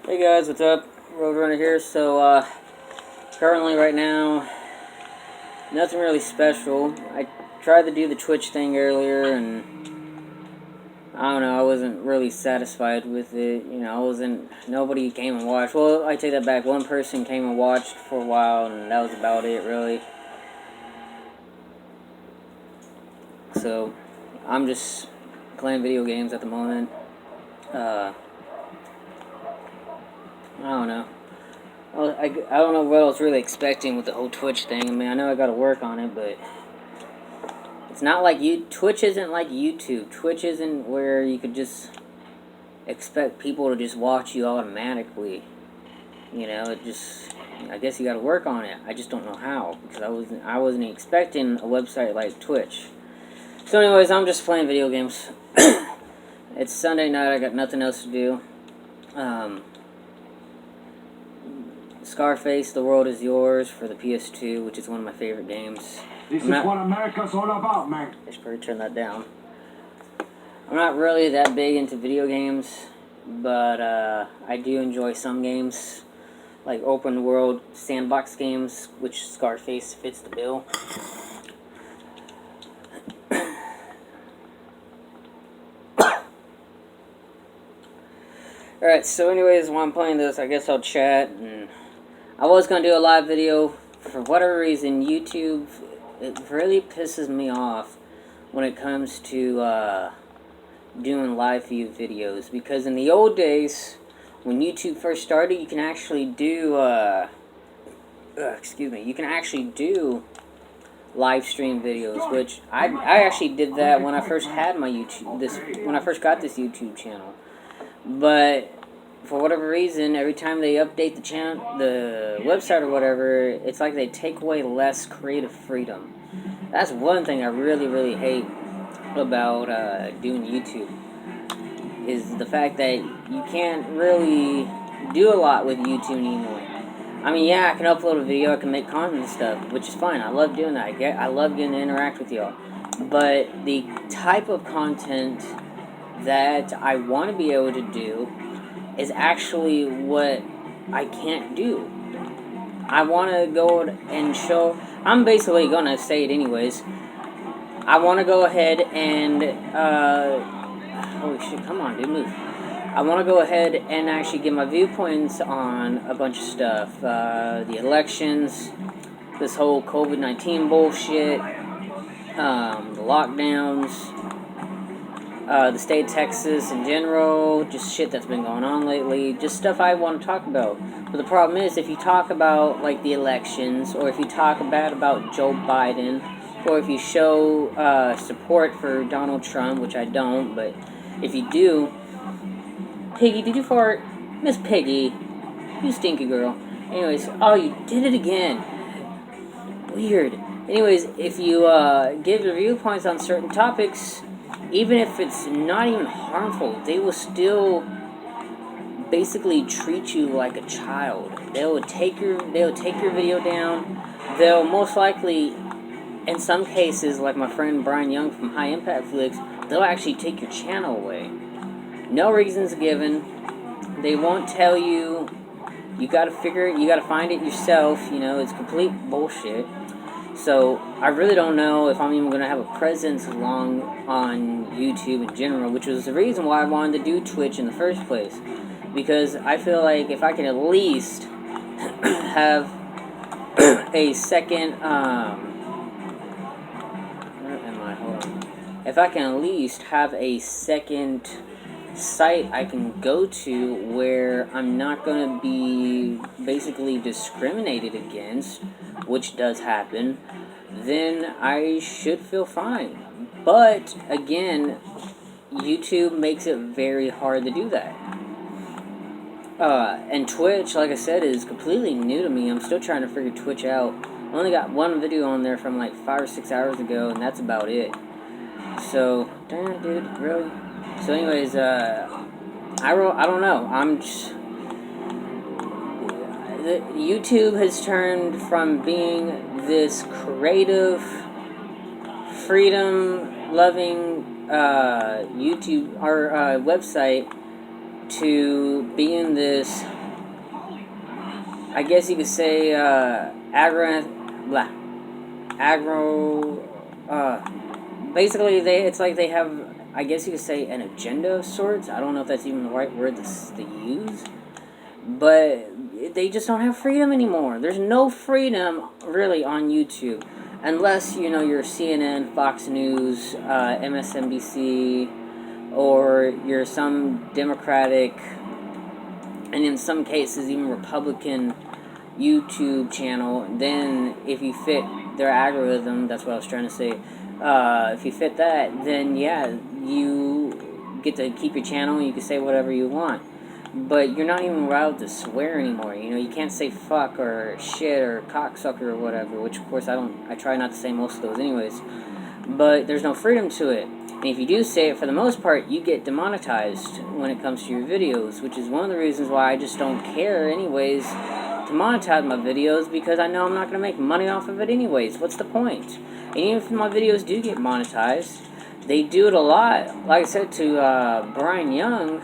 Hey guys, what's up? Roadrunner here. So, currently right now, nothing really special. I tried to do the Twitch thing earlier, and I don't know, I wasn't really satisfied with it. You know, nobody came and watched. Well, I take that back. One person came and watched for a while, and that was about it, really. So, I'm just playing video games at the moment. I don't know. I don't know what I was really expecting with the whole Twitch thing. I mean, I know I gotta work on it, but it's not like Twitch isn't like YouTube. Twitch isn't where you could just expect people to just watch you automatically. You know, I guess you gotta work on it. I just don't know how, because I wasn't expecting a website like Twitch. So anyways, I'm just playing video games. It's Sunday night, I got nothing else to do. Scarface, The World Is Yours for the PS2, which is one of my favorite games. This is what America's all about, man. I should probably turn that down. I'm not really that big into video games, but I do enjoy some games, like open world sandbox games, which Scarface fits the bill. Alright, so anyways, while I'm playing this, I guess I'll chat, and I was going to do a live video. For whatever reason, YouTube, it really pisses me off when it comes to doing live view videos. Because in the old days, when YouTube first started, you can actually do, you can actually do live stream videos, which I actually did that when I first had my when I first got this YouTube channel. But for whatever reason, every time they update the website or whatever, it's like they take away less creative freedom. That's one thing I really, really hate about doing YouTube, is the fact that you can't really do a lot with YouTube anymore. I mean, yeah, I can upload a video, I can make content and stuff, which is fine. I love doing that. I love getting to interact with y'all. But the type of content that I want to be able to do is actually what I can't do. I want to go and show... I'm basically going to say it anyways. I want to go ahead and... holy shit, come on, dude, move. I want to go ahead and actually give my viewpoints on a bunch of stuff. The elections, this whole COVID-19 bullshit, the lockdowns, the state of Texas in general, just shit that's been going on lately, just stuff I want to talk about. But the problem is, if you talk about, like, the elections, or if you talk bad about Joe Biden, or if you show support for Donald Trump, which I don't, but if you do... Piggy, did you fart? Miss Piggy, you stinky girl. Anyways, oh, you did it again. Weird. Anyways, if you give your viewpoints on certain topics, even if it's not even harmful, they will still basically treat you like a child. They'll take your video down. They'll most likely, in some cases, like my friend Brian Young from highimpactflix, they'll actually take your channel away. No reasons given. They won't tell you. You gotta find it yourself. You know, it's complete bullshit. So, I really don't know if I'm even going to have a presence long on YouTube in general, which was the reason why I wanted to do Twitch in the first place. Because I feel like if I can at least have a second, where am I? Hold on. If I can at least have a second site I can go to where I'm not going to be basically discriminated against, which does happen, then I should feel fine. But again, YouTube makes it very hard to do that. And Twitch, like I said, is completely new to me. I'm still trying to figure Twitch out. I only got one video on there from like 5 or 6 hours ago, and that's about it. So, damn, dude, really? So anyways, I don't know. YouTube has turned from being this creative, freedom-loving YouTube or website to being this, I guess you could say, basically it's like they have, I guess you could say, an agenda of sorts. I don't know if that's even the right word to use, but they just don't have freedom anymore. There's no freedom really on YouTube, unless you're CNN, Fox News, MSNBC, or you're some Democratic, and in some cases even Republican YouTube channel. Then if you fit their algorithm, that's what I was trying to say, if you fit that, then yeah, you get to keep your channel, you can say whatever you want. But you're not even allowed to swear anymore. You can't say fuck or shit or cocksucker or whatever, which of course I try not to say most of those anyways. But there's no freedom to it. And if you do say it, for the most part, you get demonetized when it comes to your videos, which is one of the reasons why I just don't care anyways to monetize my videos, because I know I'm not going to make money off of it anyways. What's the point? And even if my videos do get monetized, they do it a lot. Like I said to Brian Young,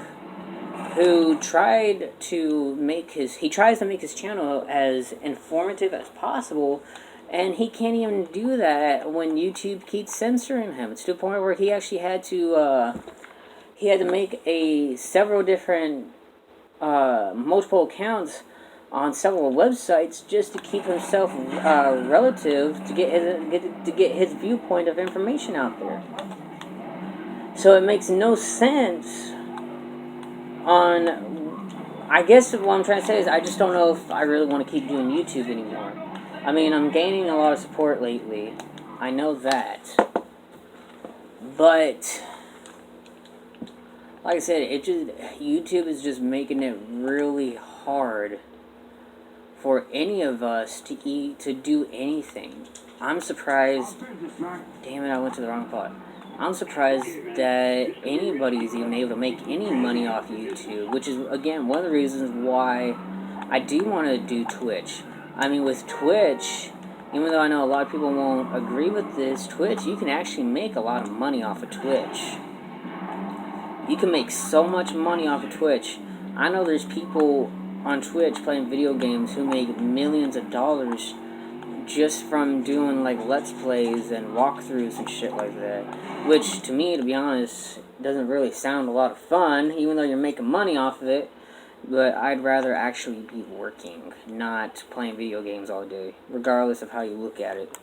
who tries to make his channel as informative as possible, and he can't even do that when YouTube keeps censoring him. It's to the point where he actually had to make several different multiple accounts on several websites just to keep himself relative to get his viewpoint of information out there. So it makes no sense. I guess what I'm trying to say is I just don't know if I really want to keep doing YouTube anymore. I mean, I'm gaining a lot of support lately. I know that. But like I said, YouTube is just making it really hard for any of us to do anything. I'm surprised. Damn it, I went to the wrong spot. I'm surprised that anybody's even able to make any money off YouTube, which is, again, one of the reasons why I do want to do Twitch. I mean, with Twitch, even though I know a lot of people won't agree with this, Twitch, you can actually make a lot of money off of Twitch. You can make so much money off of Twitch. I know there's people on Twitch playing video games who make millions of dollars just from doing like Let's Plays and walkthroughs and shit like that. Which, to me, to be honest, doesn't really sound a lot of fun, even though you're making money off of it. But I'd rather actually be working, not playing video games all day, regardless of how you look at it.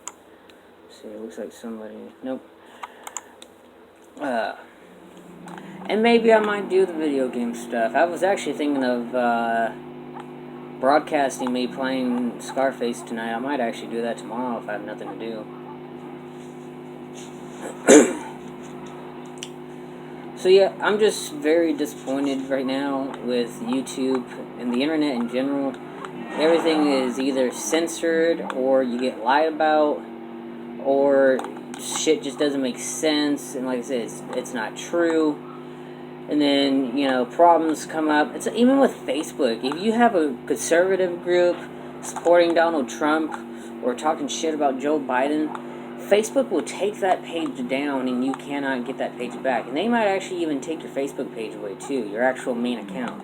See, it looks like somebody... Nope. And maybe I might do the video game stuff. I was actually thinking of broadcasting me playing Scarface tonight. I might actually do that tomorrow if I have nothing to do. So yeah, I'm just very disappointed right now with YouTube and the internet in general. Everything is either censored, or you get lied about, or shit just doesn't make sense, and like I said, it's not true. And then, problems come up. It's even with Facebook. If you have a conservative group supporting Donald Trump or talking shit about Joe Biden, Facebook will take that page down and you cannot get that page back. And they might actually even take your Facebook page away too, your actual main account,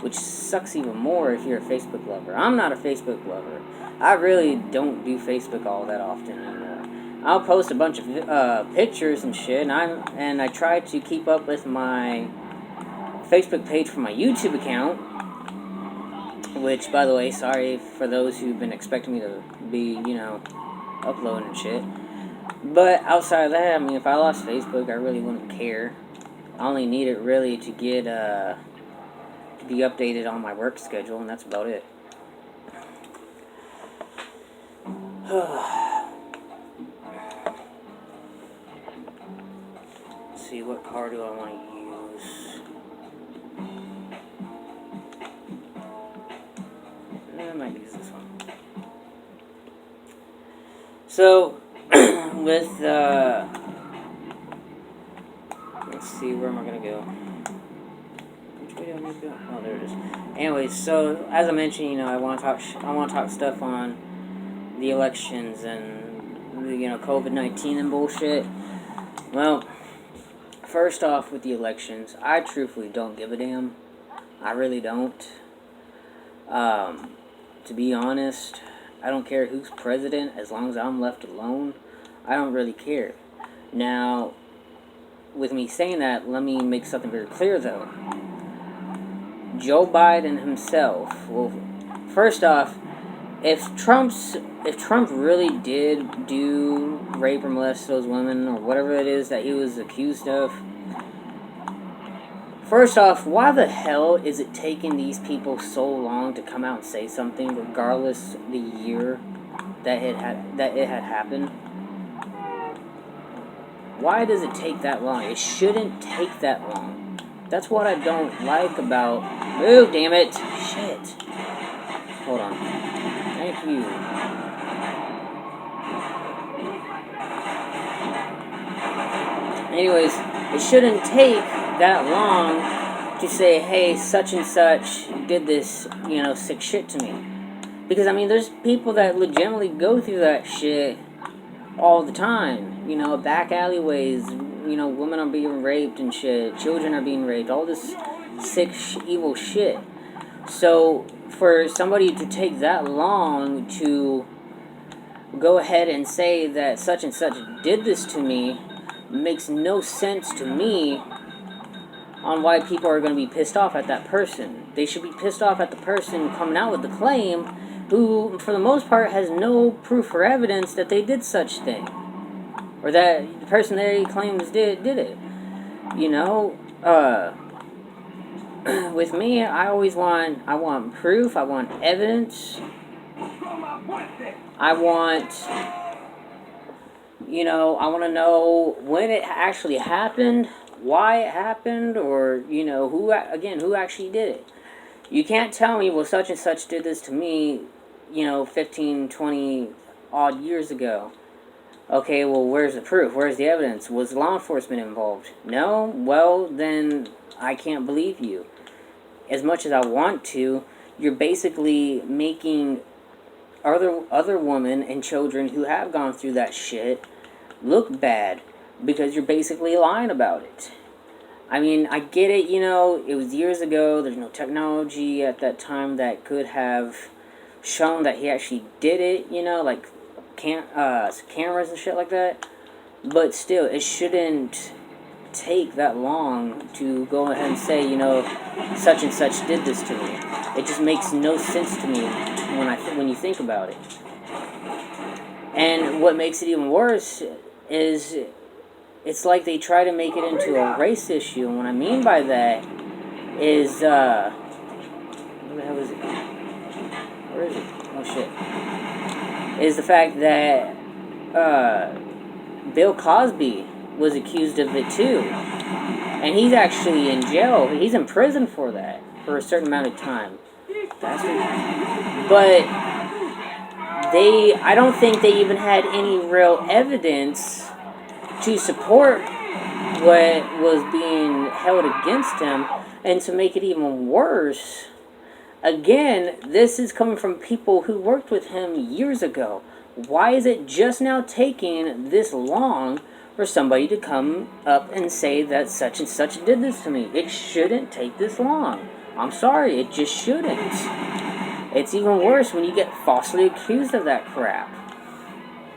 which sucks even more if you're a Facebook lover. I'm not a Facebook lover. I really don't do Facebook all that often anymore. I'll post a bunch of pictures and shit, and I try to keep up with my Facebook page for my YouTube account, which, by the way, sorry for those who've been expecting me to be, uploading and shit. But outside of that, I mean, if I lost Facebook, I really wouldn't care. I only need it really to get, to be updated on my work schedule, and that's about it. Let's see, what car do I want to use? I might use this one. So, with, let's see, where am I going to go? Which way do I need to go? Oh, there it is. Anyways, so, as I mentioned, I want to talk stuff on the elections and, COVID-19 and bullshit. Well, first off, with the elections, I truthfully don't give a damn. I really don't. To be honest, I don't care who's president as long as I'm left alone. I don't really care. Now, with me saying that, let me make something very clear though. Joe Biden himself, well, first off, if Trump really did do rape or molest those women or whatever it is that he was accused of, first off, why the hell is it taking these people so long to come out and say something, regardless the year that it had happened? Why does it take that long? It shouldn't take that long. That's what I don't like about... Oh, damn it. Shit. Hold on. Thank you. Anyways, it shouldn't take that long to say, hey, such and such did this, sick shit to me. Because, I mean, there's people that legitimately go through that shit all the time. Back alleyways, women are being raped and shit. Children are being raped. All this sick, evil shit. So, for somebody to take that long to go ahead and say that such and such did this to me makes no sense to me on why people are going to be pissed off at that person. They should be pissed off at the person coming out with the claim who, for the most part, has no proof or evidence that they did such thing. Or that the person that he claims did it. With me, I want proof, I want evidence. I want to know when it actually happened, why it happened, or, who actually did it. You can't tell me, well, such and such did this to me, 15, 20 odd years ago. Okay, well, where's the proof? Where's the evidence? Was law enforcement involved? No? Well, then I can't believe you. As much as I want to, you're basically making other women and children who have gone through that shit look bad because you're basically lying about it. I mean, I get it, it was years ago. There's no technology at that time that could have shown that he actually did it, like cameras and shit like that. But still, it shouldn't take that long to go ahead and say, such and such did this to me. It just makes no sense to me when you think about it. And what makes it even worse is it's like they try to make it into a race issue. And what I mean by that is, what the hell is it? Where is it? Oh shit. Is the fact that Bill Cosby was accused of it too. And he's actually in jail. He's in prison for that, for a certain amount of time. But I don't think they even had any real evidence to support what was being held against him. And to make it even worse, again, this is coming from people who worked with him years ago. Why is it just now taking this long for somebody to come up and say that such and such did this to me? It shouldn't take this long. I'm sorry, it just shouldn't. It's even worse when you get falsely accused of that crap.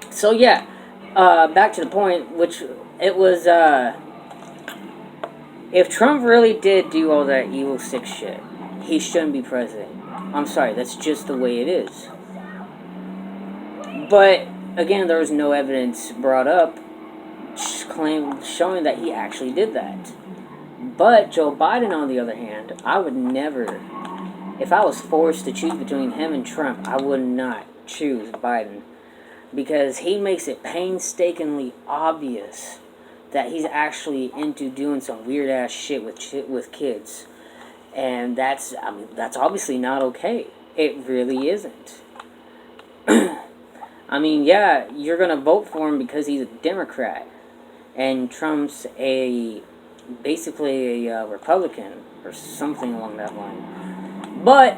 So yeah, back to the point, which it was, if Trump really did do all that evil, sick shit, he shouldn't be president. I'm sorry, that's just the way it is. But, again, there was no evidence brought up showing that he actually did that. But Joe Biden, on the other hand, I would never, if I was forced to choose between him and Trump, I would not choose Biden. Because he makes it painstakingly obvious that he's actually into doing some weird-ass shit with kids. And that's obviously not okay. It really isn't. I mean, yeah, you're going to vote for him because he's a Democrat. And Trump's basically a Republican or something along that line. But,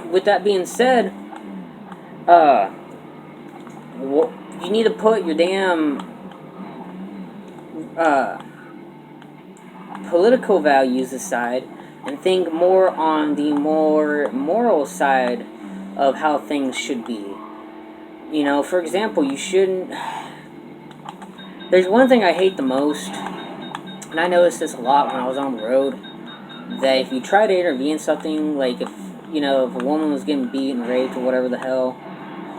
with that being said, you need to put your damn political values aside and think more on the more moral side of how things should be. You know, for example, you shouldn't... There's one thing I hate the most, and I noticed this a lot when I was on the road, that if you try to intervene in something, like if, you know, if a woman was getting beaten, raped, or whatever the hell,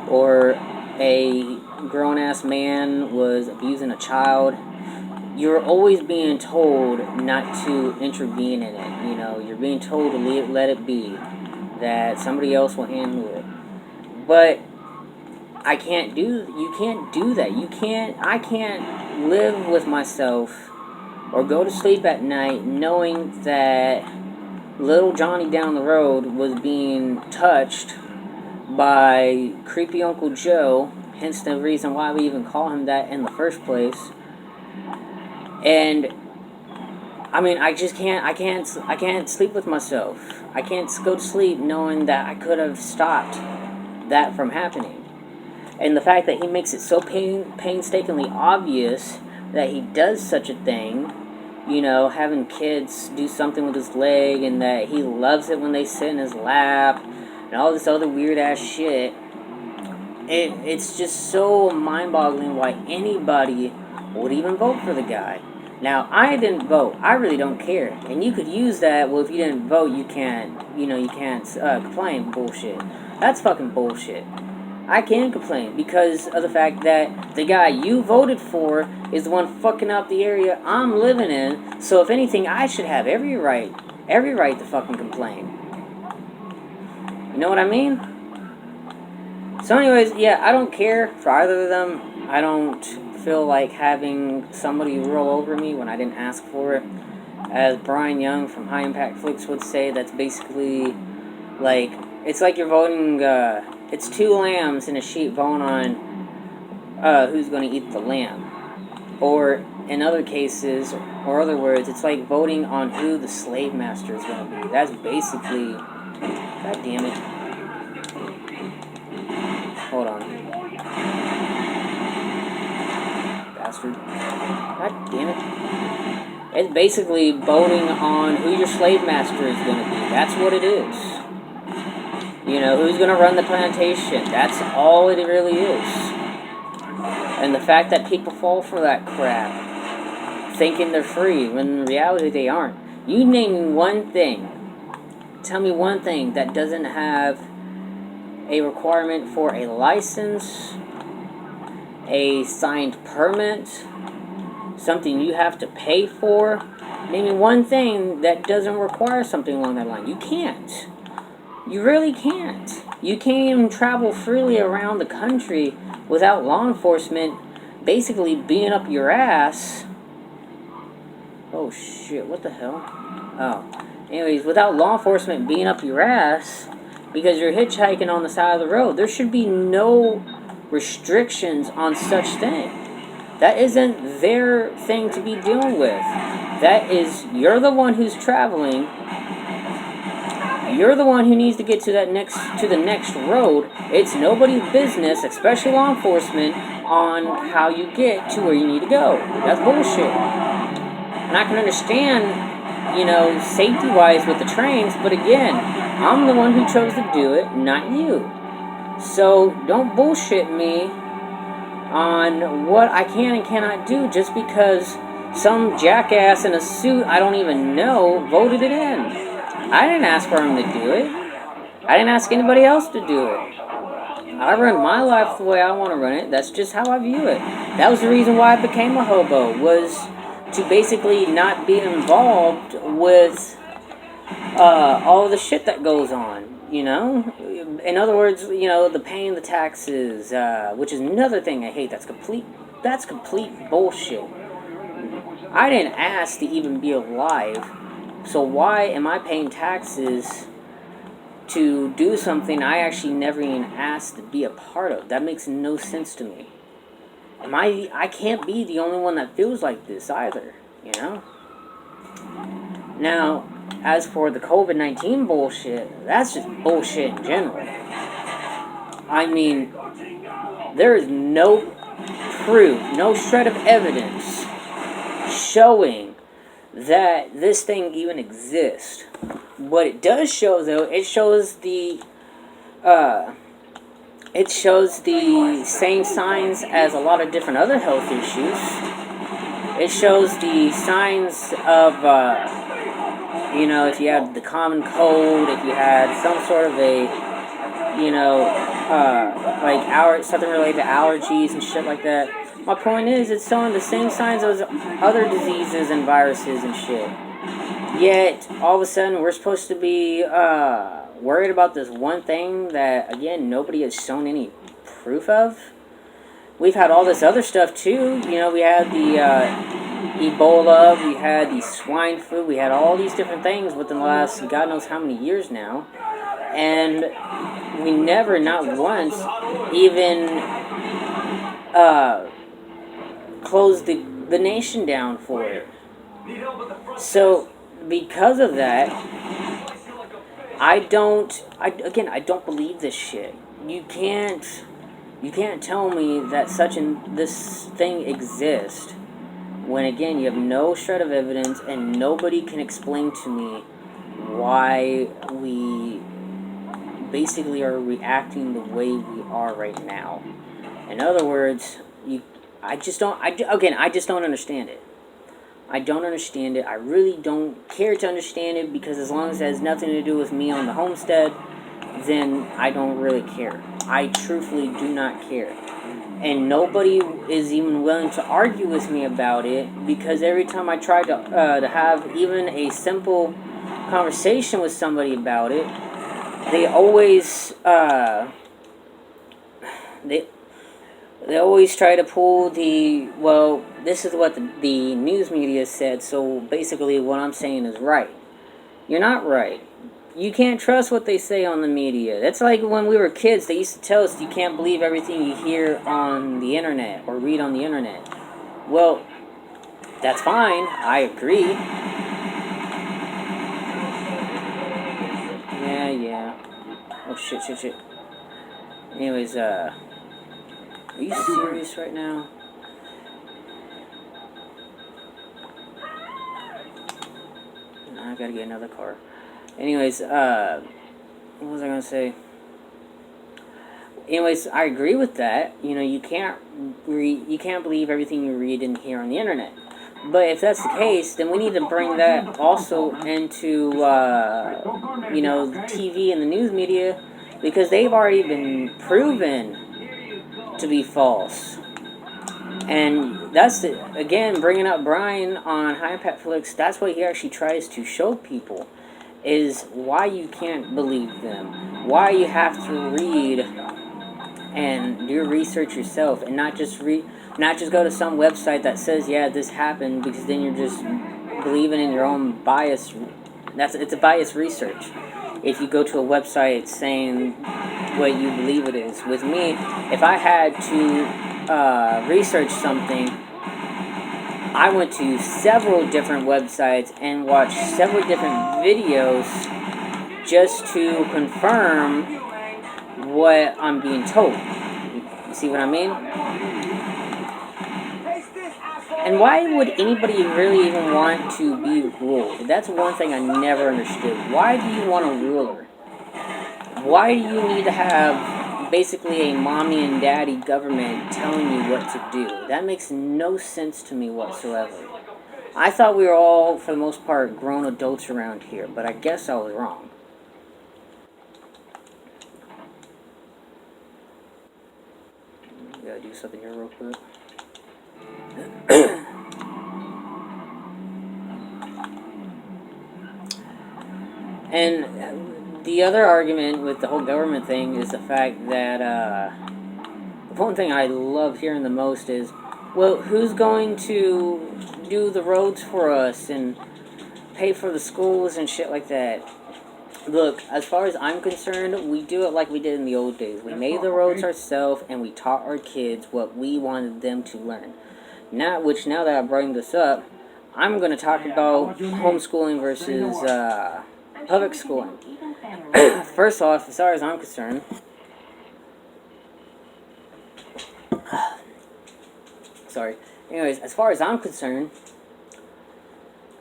or a grown-ass man was abusing a child, you're always being told not to intervene in it. You know, you're being told to let it be, that somebody else will handle it. But you can't do that. I can't live with myself or go to sleep at night knowing that little Johnny down the road was being touched by creepy Uncle Joe, hence the reason why we even call him that in the first place. And I mean, I can't sleep with myself. I can't go to sleep knowing that I could have stopped that from happening. And the fact that he makes it so painstakingly obvious that he does such a thing, you know, having kids do something with his leg, and that he loves it when they sit in his lap, and all this other weird-ass shit, it's just so mind-boggling why anybody would even vote for the guy. Now, I didn't vote. I really don't care. And you could use that, well, if you didn't vote, you can't complain bullshit. That's fucking bullshit. I can complain because of the fact that the guy you voted for is the one fucking up the area I'm living in. So if anything, I should have every right to fucking complain. You know what I mean? So anyways, yeah, I don't care for either of them. I don't feel like having somebody roll over me when I didn't ask for it. As Brian Young from highimpactflix would say, that's basically like, it's like you're voting, it's two lambs in a sheep voting on who's going to eat the lamb. Or in other cases, or other words, it's like voting on who the slave master is going to be. That's basically, god damn it. Hold on. Bastard. God damn it. It's basically voting on who your slave master is going to be. That's what it is. You know, who's going to run the plantation. That's all it really is. And the fact that people fall for that crap, thinking they're free, when in reality they aren't. You name me one thing. Tell me one thing that doesn't have a requirement for a license, a signed permit, something you have to pay for. Name me one thing that doesn't require something along that line. You can't. You really can't. You can't even travel freely around the country without law enforcement basically being up your ass. Oh shit, what the hell? Oh. Anyways, without law enforcement being up your ass because you're hitchhiking on the side of the road. There should be no restrictions on such thing. That isn't their thing to be dealing with. That is, you're the one who's traveling. You're the one who needs to get to the next road. It's nobody's business, especially law enforcement, on how you get to where you need to go. That's bullshit. And I can understand, you know, safety-wise with the trains, but again, I'm the one who chose to do it, not you. So don't bullshit me on what I can and cannot do just because some jackass in a suit I don't even know voted it in. I didn't ask for him to do it. I didn't ask anybody else to do it. I run my life the way I want to run it. That's just how I view it. That was the reason why I became a hobo, was to basically not be involved with all of the shit that goes on, you know? In other words, you know, the paying the taxes, which is another thing I hate. That's complete bullshit. I didn't ask to even be alive. So why am I paying taxes to do something I actually never even asked to be a part of? That makes no sense to me. I can't be the only one that feels like this either, you know? Now, as for the COVID-19 bullshit, that's just bullshit in general. I mean, there is no proof, no shred of evidence showing that this thing even exists. What it does show, though, it shows the same signs as a lot of different other health issues. It shows the signs of, if you had the common cold, if you had some sort of a, something related to allergies and shit like that. My point is, it's showing the same signs as other diseases and viruses and shit. Yet, all of a sudden, we're supposed to be worried about this one thing that, again, nobody has shown any proof of. We've had all this other stuff, too. We had the Ebola, we had the swine flu, we had all these different things within the last God knows how many years now. And we never, not once, even closed the nation down for it. So, because of that, I don't believe this shit. You can't tell me that this thing exists when, again, you have no shred of evidence and nobody can explain to me why we basically are reacting the way we are right now. In other words, I just don't understand it. I don't understand it. I really don't care to understand it, because as long as it has nothing to do with me on the homestead, then I don't really care. I truthfully do not care. And nobody is even willing to argue with me about it, because every time I try to have even a simple conversation with somebody about it, they always they always try to pull this is what the news media said, so basically what I'm saying is right. You're not right. You can't trust what they say on the media. That's like when we were kids, they used to tell us you can't believe everything you hear on the internet or read on the internet. Well, that's fine. I agree. Yeah. Oh, shit. Anyways, are you serious right now? I gotta get another car. Anyways, what was I gonna say? Anyways, I agree with that. You can't believe everything you read and hear on the internet. But if that's the case, then we need to bring that also into, the TV and the news media, because they've already been proven to be false. And that's, again, bringing up Brian on highimpactflix, that's what he actually tries to show people, is why you can't believe them, why you have to read and do research yourself, and not just go to some website that says, yeah, this happened, because then you're just believing in your own bias. It's a biased research. If you go to a website saying what you believe it is. With me, if I had to research something, I went to several different websites and watched several different videos just to confirm what I'm being told. You see what I mean? And why would anybody really even want to be ruled? That's one thing I never understood. Why do you want a ruler? Why do you need to have basically a mommy and daddy government telling you what to do? That makes no sense to me whatsoever. I thought we were all, for the most part, grown adults around here, but I guess I was wrong. Gotta do something here real quick. And the other argument with the whole government thing is the fact that the one thing I love hearing the most is, well, who's going to do the roads for us and pay for the schools and shit like that? Look, as far as I'm concerned, we do it like we did in the old days. We made the roads ourselves, and we taught our kids what we wanted them to learn. Now that I bring this up, I'm going to talk about homeschooling versus public schooling. First off, as far as I'm concerned, as far as I'm concerned,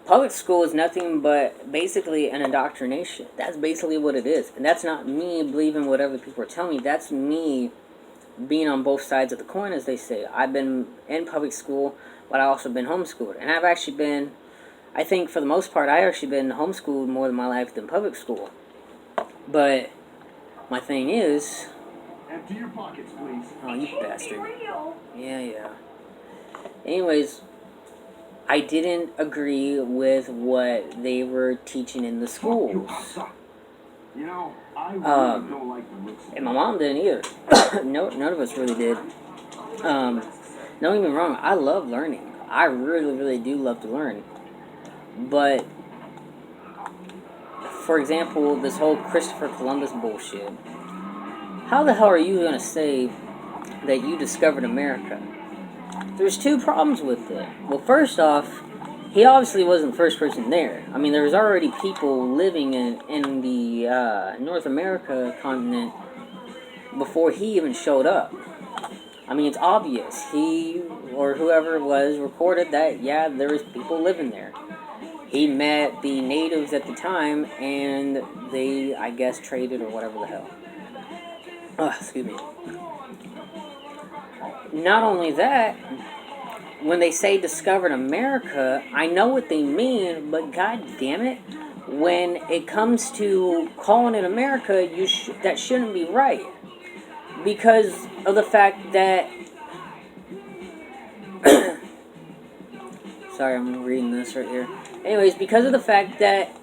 public school is nothing but basically an indoctrination. That's basically what it is. And that's not me believing what other people are telling me. That's me being on both sides of the coin, as they say. I've been in public school, but I've also been homeschooled. And I've actually been, I think for the most part, I've actually been homeschooled more in my life than public school. But my thing is... Empty your pockets, please. Oh, you bastard. Yeah. Anyways, I didn't agree with what they were teaching in the schools. You know, I really don't like the looks. And my mom didn't either. No, none of us really did. Don't get me wrong, I love learning. I really, really do love to learn. But, for example, this whole Christopher Columbus bullshit. How the hell are you going to say that you discovered America? There's two problems with it. Well, first off, he obviously wasn't the first person there. I mean, there was already people living in the North America continent before he even showed up. I mean, it's obvious. He, or whoever it was, recorded that, yeah, there was people living there. He met the natives at the time, and they, I guess, traded or whatever the hell. Excuse me. Not only that, when they say discovered America, I know what they mean, but god damn it, when it comes to calling it America, that shouldn't be right. Because of the fact that... Sorry, I'm reading this right here. Anyways, because of the fact that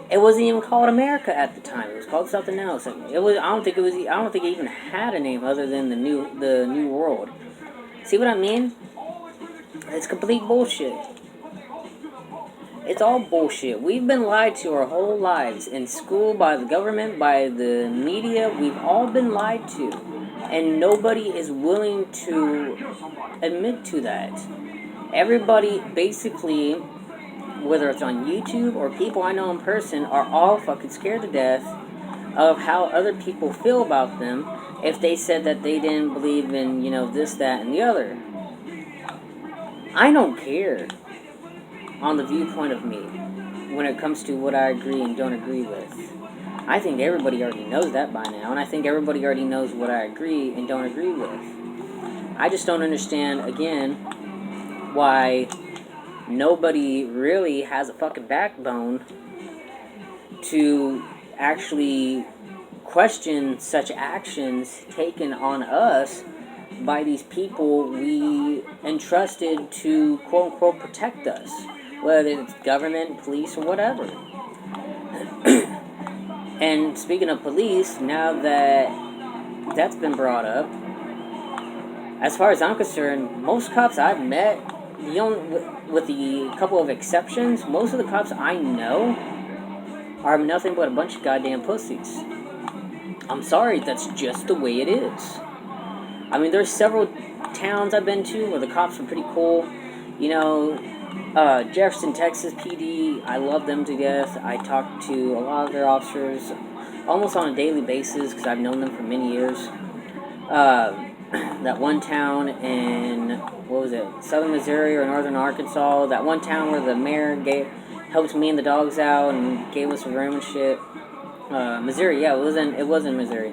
it wasn't even called America at the time. It was called something else. It was. I don't think it even had a name other than the New World. See what I mean? It's complete bullshit. It's all bullshit. We've been lied to our whole lives. In school, by the government, by the media. We've all been lied to. And nobody is willing to admit to that. Everybody, basically, whether it's on YouTube or people I know in person, are all fucking scared to death of how other people feel about them if they said that they didn't believe in, this, that, and the other. I don't care on the viewpoint of me when it comes to what I agree and don't agree with. I think everybody already knows that by now, and I think everybody already knows what I agree and don't agree with. I just don't understand, again, why nobody really has a fucking backbone to actually question such actions taken on us by these people we entrusted to quote-unquote protect us, whether it's government, police, or whatever. And speaking of police, now that that's been brought up, as far as I'm concerned, most cops I've met, with the couple of exceptions, most of the cops I know are nothing but a bunch of goddamn pussies. I'm sorry, that's just the way it is. I mean, there's several towns I've been to where the cops are pretty cool. Jefferson, Texas PD, I love them to death. I talk to a lot of their officers almost on a daily basis because I've known them for many years. That one town in, Southern Missouri or Northern Arkansas, that one town where the mayor helped me and the dogs out and gave us a room and shit. Missouri, yeah, it was in Missouri.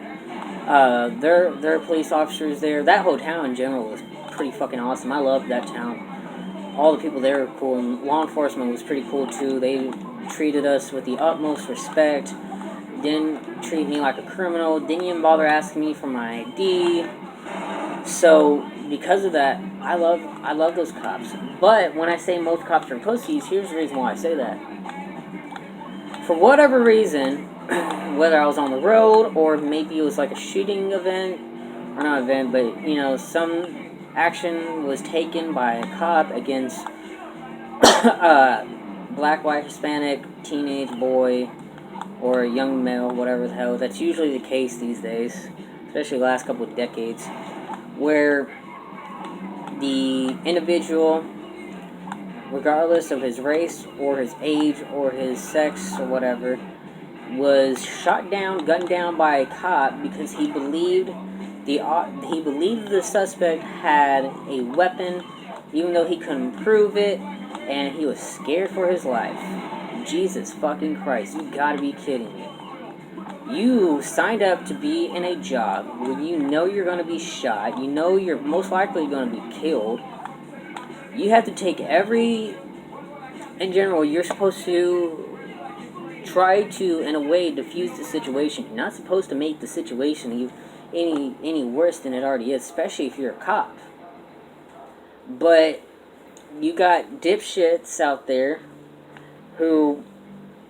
There are police officers there. That whole town in general was pretty fucking awesome. I loved that town. All the people there were cool, and law enforcement was pretty cool too. They treated us with the utmost respect. Didn't treat me like a criminal. Didn't even bother asking me for my ID. So because of that, I love those cops. But when I say most cops are pussies, here's the reason why I say that. For whatever reason, whether I was on the road or maybe it was like a shooting event, or not event, but some action was taken by a cop against black, white, Hispanic, teenage boy, or a young male, whatever the hell. That's usually the case these days, especially the last couple of decades, where the individual, regardless of his race or his age or his sex or whatever, was shot down, gunned down by a cop because he believed the suspect had a weapon, even though he couldn't prove it. and he was scared for his life. Jesus fucking Christ, you gotta be kidding me. You signed up to be in a job where you know you're gonna be shot, you know you're most likely gonna be killed. You have to take in general, you're supposed to try to, in a way, diffuse the situation. You're not supposed to make the situation any worse than it already is, especially if you're a cop. But you got dipshits out there who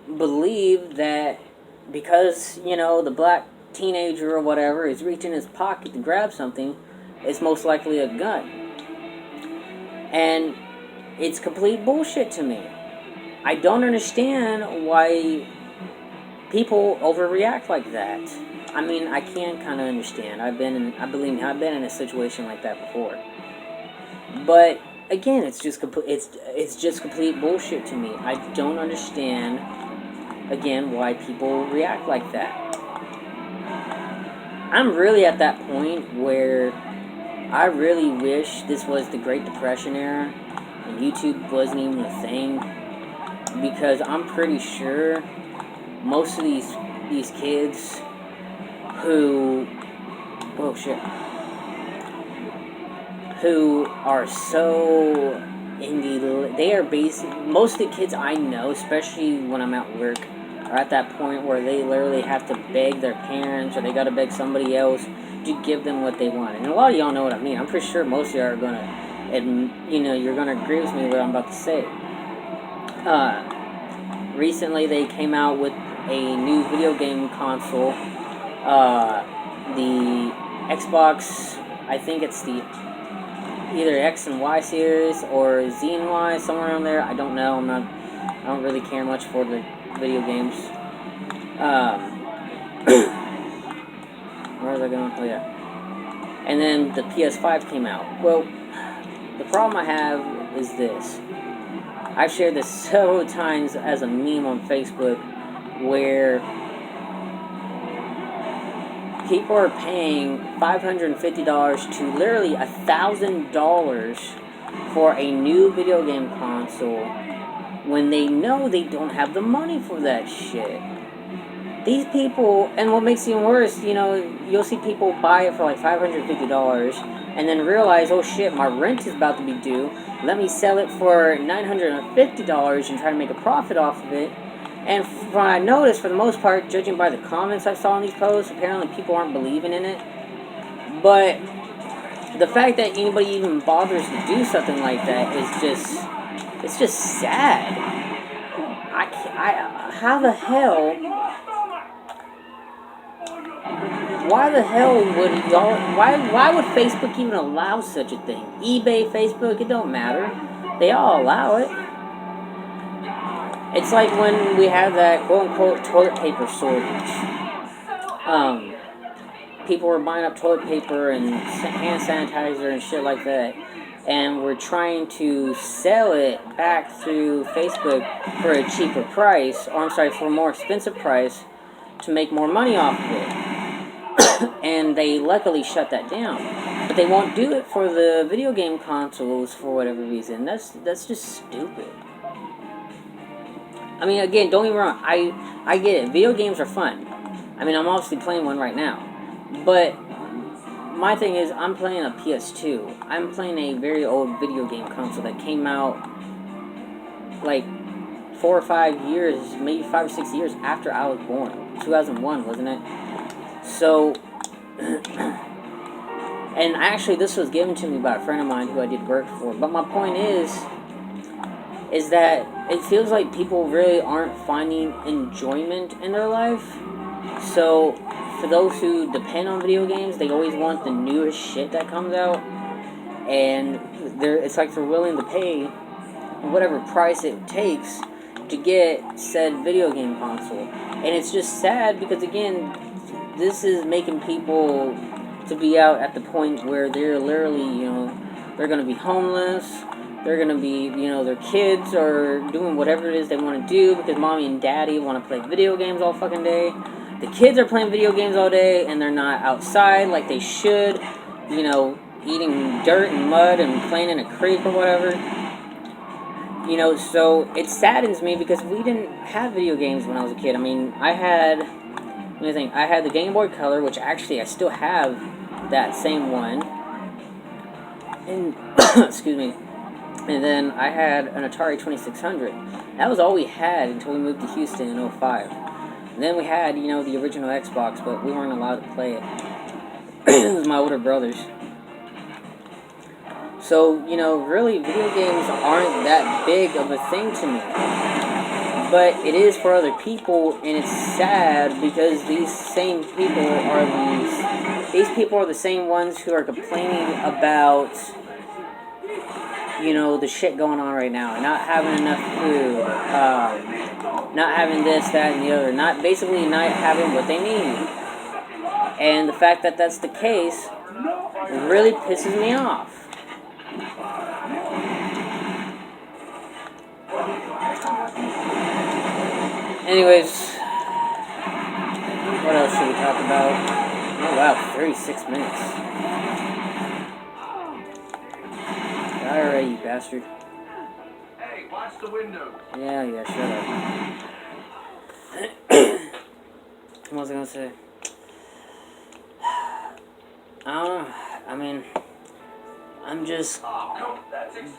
believe that because, you know, the black teenager or whatever is reaching his pocket to grab something, it's most likely a gun. And it's complete bullshit to me. I don't understand why people overreact like that. I mean, I can kind of understand. I've been in a situation like that before. But again, it's just complete bullshit to me. I don't understand, again, why people react like that. I'm really at that point where I really wish this was the Great Depression era and YouTube wasn't even a thing, because I'm pretty sure most of these kids who are so most of the kids I know, especially when I'm at work, are at that point where they literally have to beg their parents or they gotta beg somebody else to give them what they want. And a lot of y'all know what I mean. I'm pretty sure most of y'all are gonna, and you're gonna agree with me what I'm about to say. Recently they came out with a new video game console, the Xbox, I think it's the either X and Y series or Z and Y, somewhere around there. I don't know. I don't really care much for the video games. Where was I going? Oh yeah. And then the PS5 came out. Well, the problem I have is this. I've shared this several times as a meme on Facebook, where people are paying $550 to literally $1,000 for a new video game console when they know they don't have the money for that shit. These people, and what makes it even worse, you'll see people buy it for like $550 and then realize, oh shit, my rent is about to be due. Let me sell it for $950 and try to make a profit off of it. And from what I noticed, for the most part, judging by the comments I saw on these posts, apparently people aren't believing in it. But the fact that anybody even bothers to do something like that is it's just sad. How the hell? Why the hell would y'all? Why would Facebook even allow such a thing? eBay, Facebook, it don't matter. They all allow it. It's like when we have that quote-unquote toilet paper shortage. People were buying up toilet paper and hand sanitizer and shit like that. And we're trying to sell it back through Facebook for a cheaper price, for a more expensive price, to make more money off of it. And they luckily shut that down. But they won't do it for the video game consoles for whatever reason. That's just stupid. I mean, again, don't get me wrong, I get it. Video games are fun. I mean, I'm obviously playing one right now. But my thing is, I'm playing a PS2. I'm playing a very old video game console that came out like 4 or 5 years, maybe 5 or 6 years after I was born. 2001, wasn't it? So, and actually this was given to me by a friend of mine who I did work for. But my point is that it feels like people really aren't finding enjoyment in their life. So, for those who depend on video games, they always want the newest shit that comes out. And it's like they're willing to pay whatever price it takes to get said video game console. And it's just sad because, again, this is making people to be out at the point where they're literally, they're going to be homeless. They're going to be, their kids are doing whatever it is they want to do because mommy and daddy want to play video games all fucking day. The kids are playing video games all day and they're not outside like they should, eating dirt and mud and playing in a creek or whatever. You know, so it saddens me because we didn't have video games when I was a kid. I mean, I had the Game Boy Color, which actually I still have that same one. And excuse me. And then I had an Atari 2600. That was all we had until we moved to Houston in 05. And then we had, you know, the original Xbox, but we weren't allowed to play it. It was my older brothers. So, you know, really, video games aren't that big of a thing to me. But it is for other people, and it's sad because these people are the same ones who are complaining about, you know, the shit going on right now, not having enough food, not having this, that, and the other, not having what they need. And the fact that that's the case really pisses me off. Anyways, what else should we talk about? Oh wow, 36 minutes. Alright, you bastard. Hey, watch the window. Yeah, shut up. What was I gonna say? I don't know. I mean, I'm just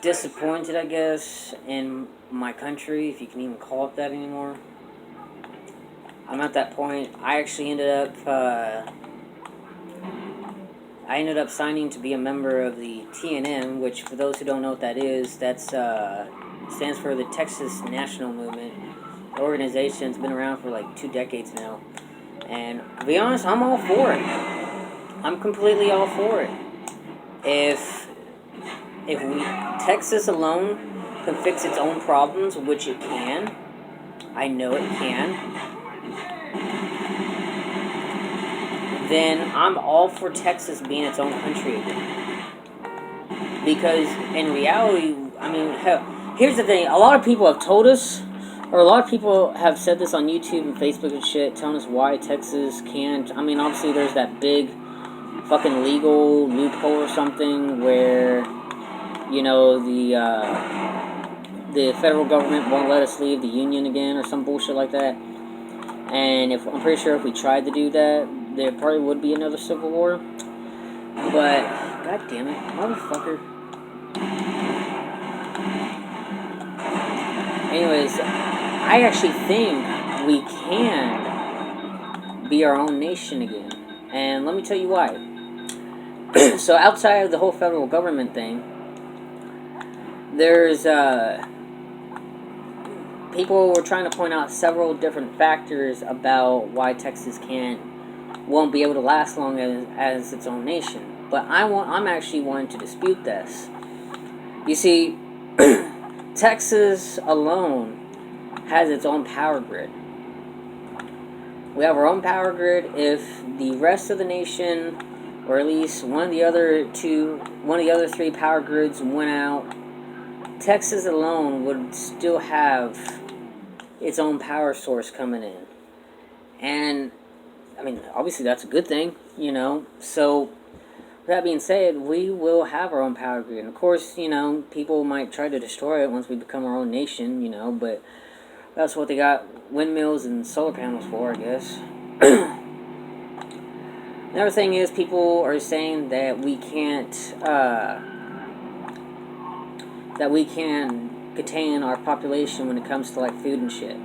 disappointed, I guess, in my country, if you can even call it that anymore. I'm at that point. I actually ended up signing to be a member of the TNM, which, for those who don't know what that is, that's stands for the Texas National Movement. The organization's been around for like 2 decades now, and to be honest, I'm all for it. I'm completely all for it. If Texas alone can fix its own problems, which it can, I know it can, then I'm all for Texas being its own country again. Because in reality, I mean, hell, here's the thing. A lot of people have told us, or a lot of people have said this on YouTube and Facebook and shit, telling us why Texas can't. I mean, obviously there's that big fucking legal loophole or something where, you know, the federal government won't let us leave the union again or some bullshit like that. And I'm pretty sure if we tried to do that, there probably would be another civil war. But god damn it, motherfucker. Anyways, I actually think we can be our own nation again. And let me tell you why. So outside of the whole federal government thing, there's people were trying to point out several different factors about why Texas won't be able to last long as its own nation. But I'm actually wanting to dispute this. You see, Texas alone has its own power grid. We have our own power grid. If the rest of the nation, or at least one of the other 3 power grids went out, Texas alone would still have its own power source coming in. And, I mean, obviously that's a good thing, you know. So, with that being said, we will have our own power grid. And of course, you know, people might try to destroy it once we become our own nation, you know, but that's what they got windmills and solar panels for, I guess. Another thing is, people are saying that we can't contain our population when it comes to like food and shit.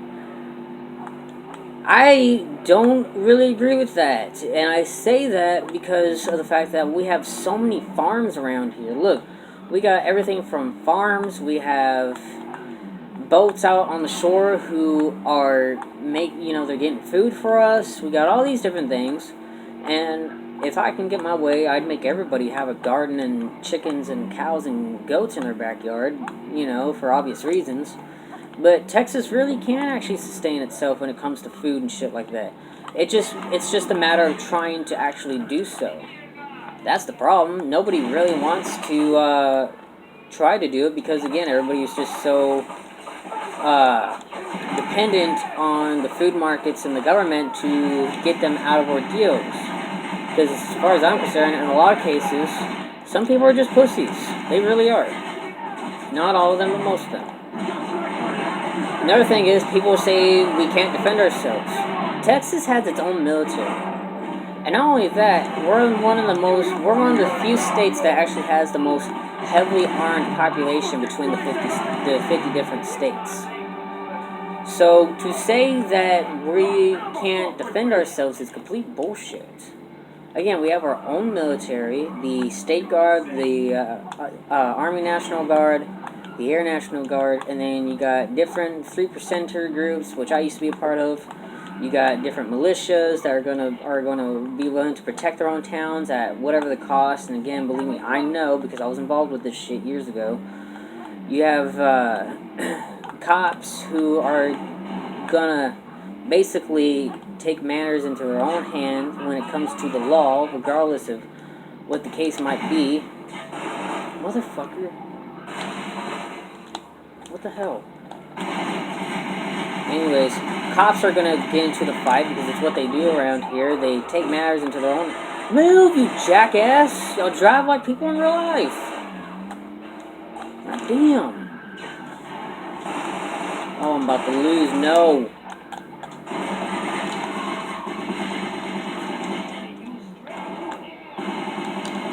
I don't really agree with that, and I say that because of the fact that we have so many farms around here. Look, we got everything from farms. We have boats out on the shore who are they're getting food for us. We got all these different things, and if I can get my way, I'd make everybody have a garden and chickens and cows and goats in their backyard, you know, for obvious reasons. But Texas really can actually sustain itself when it comes to food and shit like that. It's just a matter of trying to actually do so. That's the problem. Nobody really wants to try to do it because, again, everybody is just so dependent on the food markets and the government to get them out of ordeals. Because as far as I'm concerned, in a lot of cases, some people are just pussies. They really are. Not all of them, but most of them. Another thing is, people say we can't defend ourselves. Texas has its own military. And not only that, we're one of the few states that actually has the most heavily armed population between the 50 different states. So to say that we can't defend ourselves is complete bullshit. Again, we have our own military, the State Guard, the Army National Guard, the Air National Guard, and then you got different 3%er groups, which I used to be a part of. You got different militias that are gonna be willing to protect their own towns at whatever the cost. And again, believe me, I know because I was involved with this shit years ago. You have cops who are gonna basically take matters into their own hands when it comes to the law, regardless of what the case might be. Motherfucker. What the hell? Anyways, cops are gonna get into the fight because it's what they do around here. They take matters into their own... Move, you jackass! Y'all drive like people in real life. God damn. Oh, I'm about to lose. No.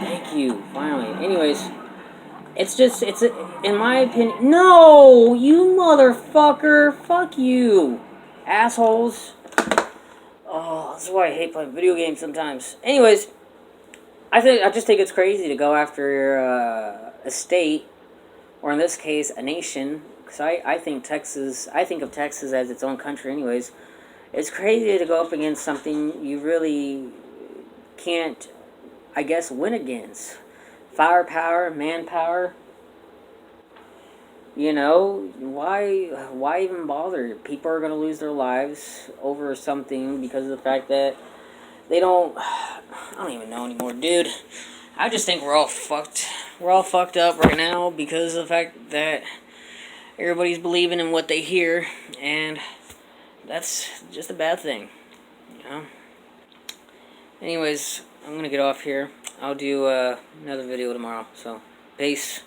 Thank you. Finally. Anyways, it's in my opinion... No! You motherfucker! Fuck you! Assholes. Oh, that's why I hate playing video games sometimes. Anyways, I just think it's crazy to go after a state, or in this case, a nation, because I think of Texas as its own country anyways. It's crazy to go up against something you really can't, I guess, win against. Firepower, manpower. You know, why even bother? People are going to lose their lives over something because of the fact that they don't... I don't even know anymore, dude. I just think we're all fucked. We're all fucked up right now because of the fact that everybody's believing in what they hear, and that's just a bad thing, you know? Anyways, I'm going to get off here. I'll do another video tomorrow, so peace.